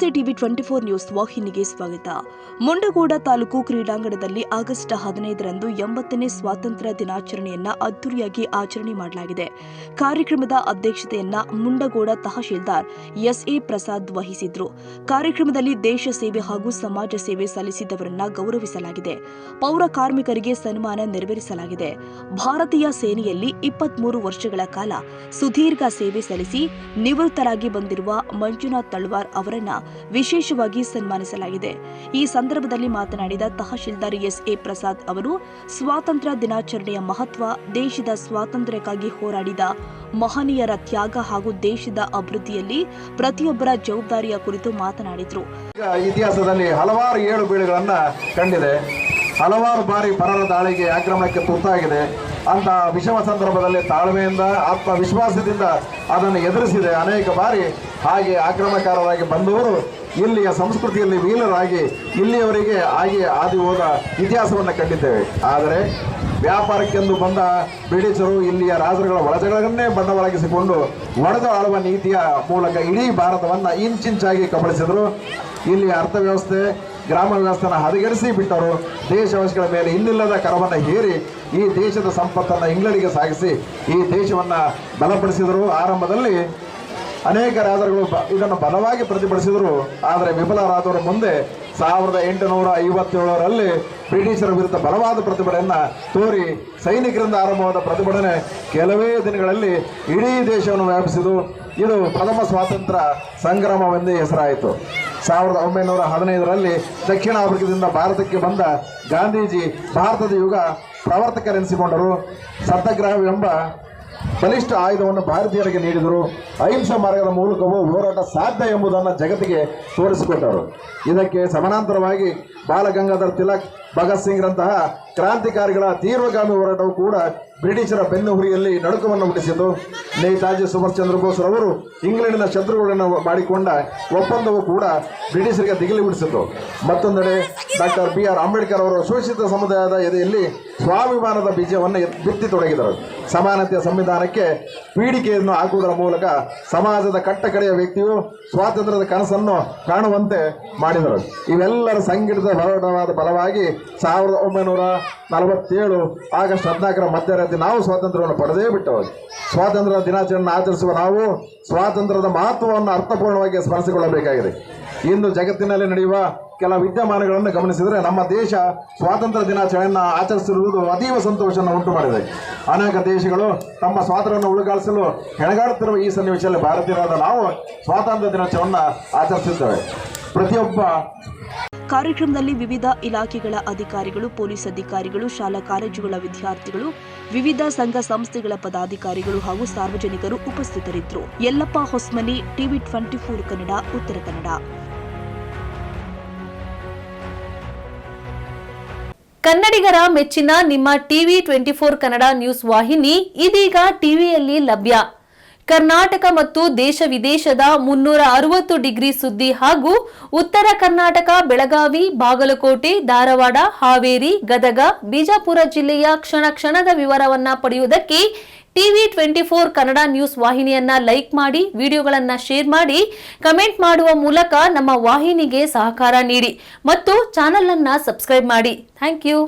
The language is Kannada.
ನಮಸ್ತೆ. ಟಿವಿ 24 ನ್ಯೂಸ್ ವಾಹಿನಿಗೆ ಸ್ವಾಗತ. ಮುಂಡಗೋಡ ತಾಲೂಕು ಕ್ರೀಡಾಂಗಣದಲ್ಲಿ ಆಗಸ್ಟ್ 15ರಂದು 80ನೇ ಸ್ವಾತಂತ್ರ್ಯ ದಿನಾಚರಣೆಯನ್ನ ಅದ್ದೂರಿಯಾಗಿ ಆಚರಣೆ ಮಾಡಲಾಗಿದೆ. ಕಾರ್ಯಕ್ರಮದ ಅಧ್ಯಕ್ಷತೆಯನ್ನ ಮುಂಡಗೋಡ ತಹಶೀಲ್ದಾರ್ ಎಸ್ಎ ಪ್ರಸಾದ್ ವಹಿಸಿದ್ರು. ಕಾರ್ಯಕ್ರಮದಲ್ಲಿ ದೇಶ ಸೇವೆ ಹಾಗೂ ಸಮಾಜ ಸೇವೆ ಸಲ್ಲಿಸಿದವರನ್ನ ಗೌರವಿಸಲಾಗಿದೆ. ಪೌರ ಕಾರ್ಮಿಕರಿಗೆ ಸನ್ಮಾನ ನೆರವೇರಿಸಲಾಗಿದೆ. ಭಾರತೀಯ ಸೇನೆಯಲ್ಲಿ 23 ವರ್ಷಗಳ ಕಾಲ ಸುದೀರ್ಘ ಸೇವೆ ಸಲ್ಲಿಸಿ ನಿವೃತ್ತರಾಗಿ ಬಂದಿರುವ ಮಂಜುನಾಥ್ ತಳವಾರ್ ಅವರನ್ನ ವಿಶೇಷವಾಗಿ ಸನ್ಮಾನಿಸಲಾಗಿದೆ. ಈ ಸಂದರ್ಭದಲ್ಲಿ ಮಾತನಾಡಿದ ತಹಶೀಲ್ದಾರ್ ಎಸ್ಎ ಪ್ರಸಾದ್ ಅವರು ಸ್ವಾತಂತ್ರ್ಯ ದಿನಾಚರಣೆಯ ಮಹತ್ವ, ದೇಶದ ಸ್ವಾತಂತ್ರ್ಯಕ್ಕಾಗಿ ಹೋರಾಡಿದ ಮಹನೀಯರ ತ್ಯಾಗ ಹಾಗೂ ದೇಶದ ಅಭಿವೃದ್ಧಿಯಲ್ಲಿ ಪ್ರತಿಯೊಬ್ಬರ ಜವಾಬ್ದಾರಿಯ ಕುರಿತು ಮಾತನಾಡಿದರು. ಇತಿಹಾಸದಲ್ಲಿ ಹಲವಾರು ಏಳು ಬೀಳುಗಳನ್ನು ಕಂಡಿದೆ. ಹಲವಾರು ಬಾರಿ ಪರರ ದಾಳಿಗೆ ಆಕ್ರಮಣಕ್ಕೆ ತುತ್ತಾಗಿದೆ. ಅಂತ ವಿಷಮ ಸಂದರ್ಭದಲ್ಲಿ ತಾಳ್ಮೆಯಿಂದ ಆತ್ಮವಿಶ್ವಾಸದಿಂದ ಅದನ್ನು ಎದುರಿಸಿದೆ. ಅನೇಕ ಬಾರಿ ಹಾಗೆ ಆಕ್ರಮಣಕಾರರಾಗಿ ಬಂದವರು ಇಲ್ಲಿಯ ಸಂಸ್ಕೃತಿಯಲ್ಲಿ ವೀಲರಾಗಿ ಇಲ್ಲಿಯವರೆಗೆ ಆದಿ ಹೋದ ಇತಿಹಾಸವನ್ನು ಕಂಡಿದ್ದೇವೆ. ಆದರೆ ವ್ಯಾಪಾರಕ್ಕೆಂದು ಬಂದ ಬ್ರಿಟಿಷರು ಇಲ್ಲಿಯ ರಾಜರುಗಳ ಒಳಜಗಳನ್ನೇ ಬಂಡವಾಳಗಿಸಿಕೊಂಡು ಒಡೆದು ಆಳುವ ನೀತಿಯ ಮೂಲಕ ಇಡೀ ಭಾರತವನ್ನು ಇಂಚಿಂಚಾಗಿ ಕಬಳಿಸಿದರು. ಇಲ್ಲಿಯ ಅರ್ಥವ್ಯವಸ್ಥೆ, ಗ್ರಾಮ ವ್ಯವಸ್ಥೆಯನ್ನು ಹದಗೆಡಿಸಿ ಬಿಟ್ಟರು. ದೇಶವಾಸಿಗಳ ಮೇಲೆ ಇನ್ನಿಲ್ಲದ ಕರವನ್ನು ಹೇರಿ ಈ ದೇಶದ ಸಂಪತ್ತನ್ನು ಇಂಗ್ಲೆಂಡಿಗೆ ಸಾಗಿಸಿ ಈ ದೇಶವನ್ನು ಬಲಪಡಿಸಿದರು. ಆರಂಭದಲ್ಲಿ ಅನೇಕ ರಾಜರುಗಳು ಇದನ್ನು ಬಲವಾಗಿ ಪ್ರತಿಭಟಿಸಿದರು. ಆದರೆ ವಿಫಲರಾದವರು ಮುಂದೆ 1857ರಲ್ಲಿ ಬ್ರಿಟಿಷರ ವಿರುದ್ಧ ಬಲವಾದ ಪ್ರತಿಭಟನೆಯನ್ನು ತೋರಿ ಸೈನಿಕರಿಂದ ಆರಂಭವಾದ ಪ್ರತಿಭಟನೆ ಕೆಲವೇ ದಿನಗಳಲ್ಲಿ ಇಡೀ ದೇಶವನ್ನು ವ್ಯಾಪಿಸಿತು. ಇದು ಪ್ರಥಮ ಸ್ವಾತಂತ್ರ್ಯ ಸಂಗ್ರಾಮವೆಂದೇ ಹೆಸರಾಯಿತು. 1915ರಲ್ಲಿ ದಕ್ಷಿಣ ಆಫ್ರಿಕಾದಿಂದ ಭಾರತಕ್ಕೆ ಬಂದ ಗಾಂಧೀಜಿ ಭಾರತದ ಯುಗ ಪ್ರವರ್ತಕರೆನಿಸಿಕೊಂಡರು. ಸತ್ಯಾಗ್ರಹವೆಂಬ ಬಲಿಷ್ಠ ಆಯುಧವನ್ನು ಭಾರತೀಯರಿಗೆ ನೀಡಿದರು. ಅಹಿಂಸಾ ಮಾರ್ಗದ ಮೂಲಕವೂ ಹೋರಾಟ ಸಾಧ್ಯ ಎಂಬುದನ್ನು ಜಗತ್ತಿಗೆ ತೋರಿಸಿಕೊಟ್ಟರು. ಇದಕ್ಕೆ ಸಮಾನಾಂತರವಾಗಿ ಬಾಲಗಂಗಾಧರ್ ತಿಲಕ್, ಭಗತ್ ಸಿಂಗ್ರಂತಹ ಕ್ರಾಂತಿಕಾರಿಗಳ ತೀವ್ರಗಾಮಿ ಹೋರಾಟವು ಕೂಡ ಬ್ರಿಟಿಷರ ಬೆನ್ನುಹುರಿಯಲ್ಲಿ ನಡುಕವನ್ನು ಹುಟ್ಟಿಸಿತು. ನೇತಾಜಿ ಸುಭಾಷ್ ಚಂದ್ರ ಬೋಸ್ ರವರು ಇಂಗ್ಲೆಂಡಿನ ಶತ್ರುಗಳನ್ನು ಮಾಡಿಕೊಂಡ ಒಪ್ಪಂದವು ಕೂಡ ಬ್ರಿಟಿಷರಿಗೆ ದಿಗಿಲು ಬಿಡಿಸಿತು. ಮತ್ತೊಂದೆಡೆ ಡಾಕ್ಟರ್ BR ಅಂಬೇಡ್ಕರ್ ಅವರು ಶೋಷಿತ ಸಮುದಾಯದ ಎದೆಯಲ್ಲಿ ಸ್ವಾಭಿಮಾನದ ಬೀಜವನ್ನು ಬಿತ್ತಿ ತೊಡಗಿದರು. ಸಮಾನತೆಯ ಸಂವಿಧಾನಕ್ಕೆ ಪೀಡಿಕೆಯನ್ನು ಹಾಕುವುದರ ಮೂಲಕ ಸಮಾಜದ ಕಟ್ಟಕಡೆಯ ವ್ಯಕ್ತಿಯು ಸ್ವಾತಂತ್ರ್ಯದ ಕನಸನ್ನು ಕಾಣುವಂತೆ ಮಾಡಿದರು. ಇವೆಲ್ಲರ ಸಂಘಟಿತ ಹೋರಾಟವಾದ ಫಲವಾಗಿ 1947 ಆಗಸ್ಟ್ 14ರ ಮಧ್ಯರಾತ್ರಿ ನಾವು ಸ್ವಾತಂತ್ರ್ಯವನ್ನು ಪಡೆದೇ ಬಿಟ್ಟವು. ಸ್ವಾತಂತ್ರ್ಯ ದಿನಾಚರಣೆಯನ್ನು ಆಚರಿಸುವ ನಾವು ಸ್ವಾತಂತ್ರ್ಯದ ಮಹತ್ವವನ್ನು ಅರ್ಥಪೂರ್ಣವಾಗಿ ಸ್ಮರಿಸಿಕೊಳ್ಳಬೇಕಾಗಿದೆ. ಇಂದು ಜಗತ್ತಿನಲ್ಲಿ ನಡೆಯುವ ಕೆಲ ವಿದ್ಯಮಾನಗಳನ್ನು ಗಮನಿಸಿದರೆ ನಮ್ಮ ದೇಶ ಸ್ವಾತಂತ್ರ್ಯ ದಿನಾಚರಣೆಯನ್ನು ಆಚರಿಸಿರುವುದು ಅತೀವ ಸಂತೋಷವನ್ನು ಉಂಟು ಮಾಡಿದೆ. ಅನೇಕ ದೇಶಗಳು ತಮ್ಮ ಸ್ವಾತಂತ್ರ್ಯವನ್ನು ಉಳಿಗಾಲಿಸಲು ಹೆಣಗಾಡುತ್ತಿರುವ ಈ ಸನ್ನಿವೇಶದಲ್ಲಿ ಭಾರತೀಯರಾದ ನಾವು ಸ್ವಾತಂತ್ರ್ಯ ದಿನಾಚರಣೆಯನ್ನು ಆಚರಿಸುತ್ತೇವೆ. ಪ್ರತಿಯೊಬ್ಬ ಕಾರ್ಯಕ್ರಮದಲ್ಲಿ ವಿವಿಧ ಇಲಾಖೆಗಳ ಅಧಿಕಾರಿಗಳು, ಪೊಲೀಸ್ ಅಧಿಕಾರಿಗಳು, ಶಾಲಾ ಕಾಲೇಜುಗಳ ವಿದ್ಯಾರ್ಥಿಗಳು, ವಿವಿಧ ಸಂಘ ಸಂಸ್ಥೆಗಳ ಪದಾಧಿಕಾರಿಗಳು ಹಾಗೂ ಸಾರ್ವಜನಿಕರು ಉಪಸ್ಥಿತರಿದ್ದರು. ಯಲ್ಲಪ್ಪ ಹೊಸ್ಮನಿ, ಟಿವಿ 24 ಕನ್ನಡ, ಉತ್ತರ ಕನ್ನಡ. ಕನ್ನಡಿಗರ ಮೆಚ್ಚಿನ ನಿಮ್ಮ ಟಿವಿ 24 ಕನ್ನಡ ನ್ಯೂಸ್ ವಾಹಿನಿ ಇದೀಗ ಟಿವಿಯಲ್ಲಿ ಲಭ್ಯ. ಕರ್ನಾಟಕ ಮತ್ತು ದೇಶ ವಿದೇಶದ 360 ಡಿಗ್ರಿ ಸುದ್ದಿ ಹಾಗೂ ಉತ್ತರ ಕರ್ನಾಟಕ, ಬೆಳಗಾವಿ, ಬಾಗಲಕೋಟೆ, ಧಾರವಾಡ, ಹಾವೇರಿ, ಗದಗ, ಬಿಜಾಪುರ ಜಿಲ್ಲೆಯ ಕ್ಷಣ ಕ್ಷಣದ ವಿವರವನ್ನ ಪಡೆಯುವುದಕ್ಕೆ ಟಿವಿ 24 ಕನ್ನಡ ನ್ಯೂಸ್ ವಾಹಿನಿಯನ್ನ ಲೈಕ್ ಮಾಡಿ, ವಿಡಿಯೋಗಳನ್ನ ಶೇರ್ ಮಾಡಿ, ಕಮೆಂಟ್ ಮಾಡುವ ಮೂಲಕ ನಮ್ಮ ವಾಹಿನಿಗೆ ಸಹಕಾರ ನೀಡಿ ಮತ್ತು ಚಾನೆಲ್ ಅನ್ನ ಸಬ್ಸ್ಕ್ರೈಬ್ ಮಾಡಿ. Thank you.